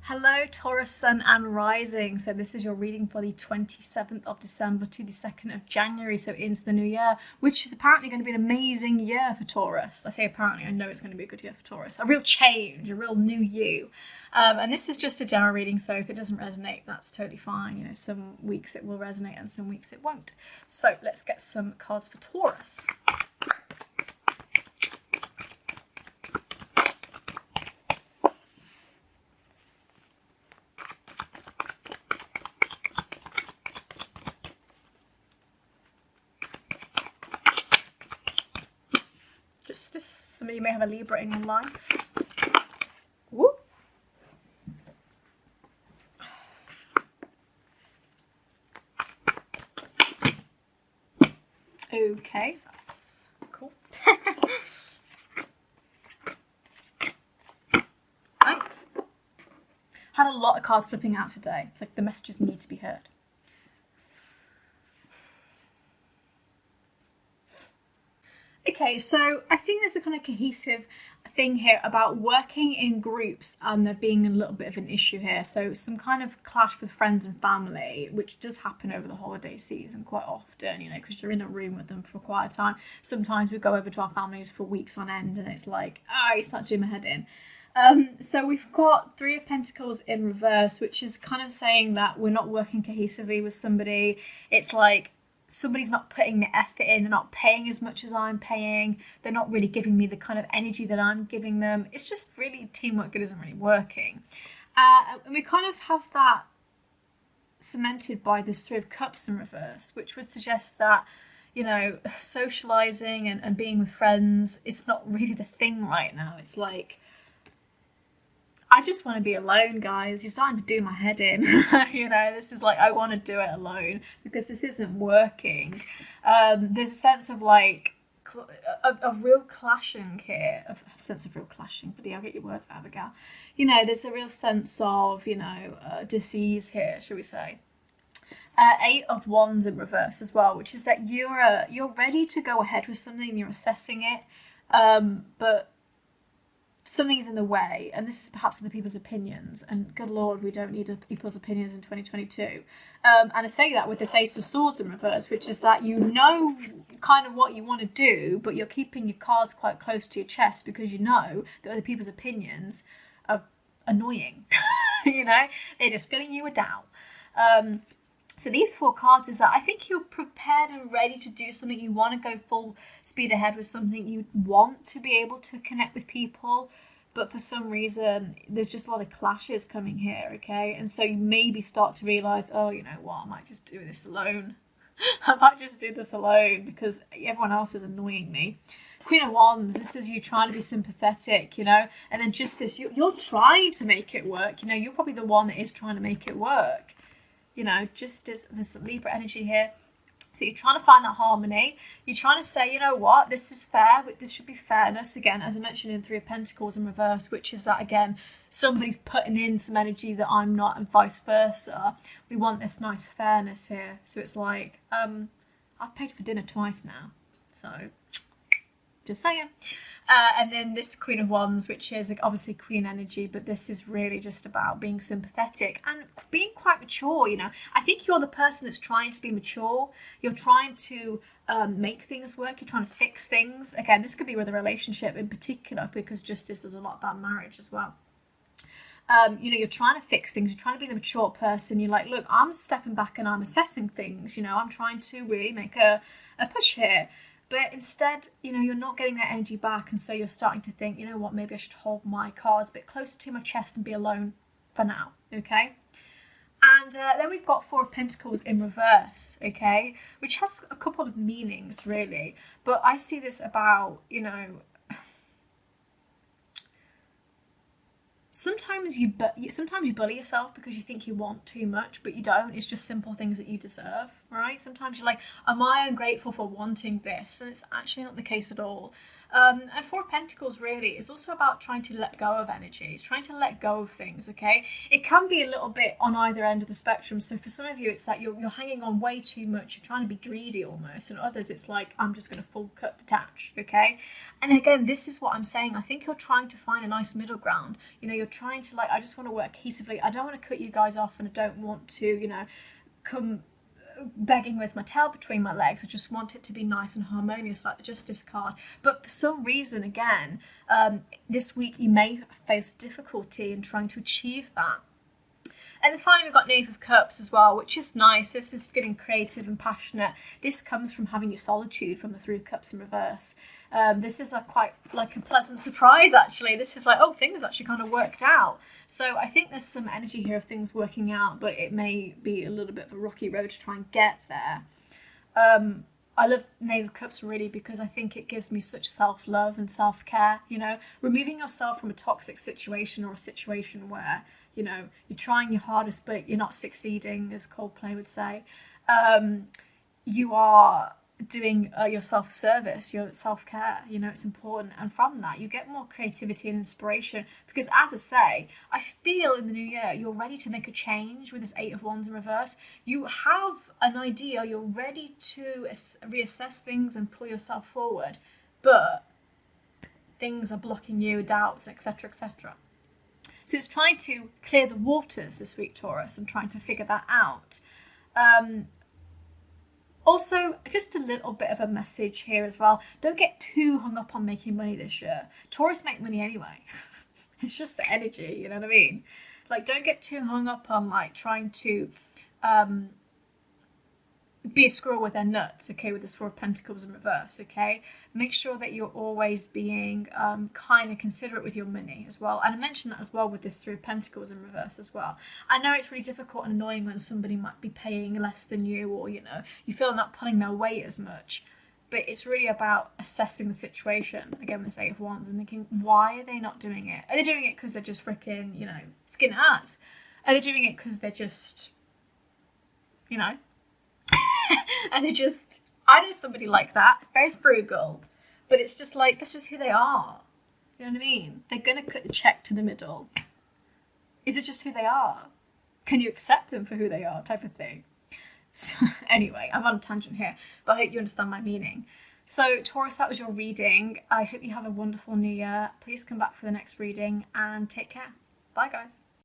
Hello, Taurus, Sun and Rising. So this is your reading for the 27th of December to the 2nd of January, so into the new year, which is apparently going to be an amazing year for Taurus. I say apparently, I know it's going to be a good year for Taurus. A real change, a real new you. And this is just a general reading, so if it doesn't resonate, that's totally fine. You know, some weeks it will resonate and some weeks it won't. So let's get some cards for Taurus. Justice. Some of you may have a Libra in your life. Woo. Okay, that's cool. Thanks. Had a lot of cards flipping out today. It's like the messages need to be heard. Okay, so I think there's a kind of cohesive thing here about working in groups and there being a little bit of an issue here. So some kind of clash with friends and family, which does happen over the holiday season quite often, you know, because you're in a room with them for quite a time. Sometimes we go over to our families for weeks on end and it's like, you start doing my head in. So we've got Three of Pentacles in reverse, which is kind of saying that we're not working cohesively with somebody. It's like, somebody's not putting the effort in, they're not paying as much as I'm paying, they're not really giving me the kind of energy that I'm giving them. It's just really teamwork that isn't really working. And we kind of have that cemented by this Three of Cups in reverse, which would suggest that, you know, socializing and being with friends is not really the thing right now. It's like, I just want to be alone, guys. You're starting to do my head in. You know, this is like, I want to do it alone because this isn't working. There's a sense of like, a real clashing here. A sense of real clashing. But yeah, I'll get your words out, Abigail. You know, there's a real sense of, you know, disease here, shall we say. Eight of Wands in reverse as well, which is that you're ready to go ahead with something, you're assessing it, but something is in the way, and this is perhaps other people's opinions, and good lord, we don't need other people's opinions in 2022. And I say that with this Ace of Swords in reverse, which is that you know kind of what you want to do, but you're keeping your cards quite close to your chest because you know that other people's opinions are annoying. You know, they're just filling you down. So these four cards is that I think you're prepared and ready to do something. You want to go full speed ahead with something. You want to be able to connect with people. But for some reason, there's just a lot of clashes coming here, okay? And so you maybe start to realise, oh, you know what, I might just do this alone. I might just do this alone because everyone else is annoying me. Queen of Wands, this is you trying to be sympathetic, you know? And then Justice, you're trying to make it work. You know, you're probably the one that is trying to make it work. You know, just as there's Libra energy here. So you're trying to find that harmony. You're trying to say, you know what, this is fair. This should be fairness. Again, as I mentioned in Three of Pentacles in reverse, which is that, again, somebody's putting in some energy that I'm not and vice versa. We want this nice fairness here. So it's like, I've paid for dinner twice now. So, just saying. And then this Queen of Wands, which is like obviously Queen energy, but this is really just about being sympathetic and being quite mature, you know. I think you're the person that's trying to be mature. You're trying to make things work. You're trying to fix things. Again, this could be with a relationship in particular because Justice is a lot about marriage as well. You know, you're trying to fix things. You're trying to be the mature person. You're like, look, I'm stepping back and I'm assessing things. You know, I'm trying to really make a push here. But instead, you know, you're not getting that energy back. And so you're starting to think, you know what, maybe I should hold my cards a bit closer to my chest and be alone for now, okay? And then we've got Four of Pentacles in reverse, okay? Which has a couple of meanings, really. But I see this about, you know, sometimes you bully yourself because you think you want too much, but you don't. It's just simple things that you deserve. right? Sometimes you're like, am I ungrateful for wanting this? And it's actually not the case at all. And Four of Pentacles really is also about trying to let go of energies, trying to let go of things, okay? It can be a little bit on either end of the spectrum. So for some of you, it's that you're hanging on way too much. You're trying to be greedy almost. And others, it's like, I'm just going to full cut detach, okay? And again, this is what I'm saying. I think you're trying to find a nice middle ground. You know, you're trying to like, I just want to work cohesively. I don't want to cut you guys off, and I don't want to, you know, come begging with my tail between my legs. I just want it to be nice and harmonious, like the Justice card. But for some reason, again, this week you may face difficulty in trying to achieve that. And then finally, we've got Knave of Cups as well, which is nice. This is getting creative and passionate. This comes from having your solitude from the Three of Cups in reverse. This is quite like a pleasant surprise, actually. This is like, oh, things actually kind of worked out. So I think there's some energy here of things working out, but it may be a little bit of a rocky road to try and get there. I love Knave of Cups really because I think it gives me such self-love and self-care, you know, removing yourself from a toxic situation or a situation where, you know, you're trying your hardest but you're not succeeding, as Coldplay would say. You are doing your self-service, your self-care, you know, it's important. And from that, you get more creativity and inspiration because, as I say, I feel in the new year, you're ready to make a change with this Eight of Wands in reverse. You have an idea, you're ready to reassess things and pull yourself forward, but things are blocking you, doubts, etc., etc. So it's trying to clear the waters this week, Taurus, and trying to figure that out. Also, just a little bit of a message here as well. Don't get too hung up on making money this year. Taurus make money anyway. It's just the energy, you know what I mean? Like, don't get too hung up on like trying to be a squirrel with their nuts, okay, with this Four of Pentacles in reverse, okay? Make sure that you're always being kind and considerate with your money as well. And I mentioned that as well with this Three of Pentacles in reverse as well. I know it's really difficult and annoying when somebody might be paying less than you, or, you know, you feel not pulling their weight as much. But it's really about assessing the situation, again, with this Eight of Wands, and thinking, why are they not doing it? Are they doing it because they're just freaking, you know, skin ass? Are they doing it because they're just, you know, and they just, I know somebody like that, very frugal, but it's just like, that's just who they are. You know what I mean? They're going to cut the check to the middle. Is it just who they are? Can you accept them for who they are, type of thing? So anyway, I'm on a tangent here, but I hope you understand my meaning. So Taurus, that was your reading. I hope you have a wonderful new year. Please come back for the next reading and take care. Bye, guys.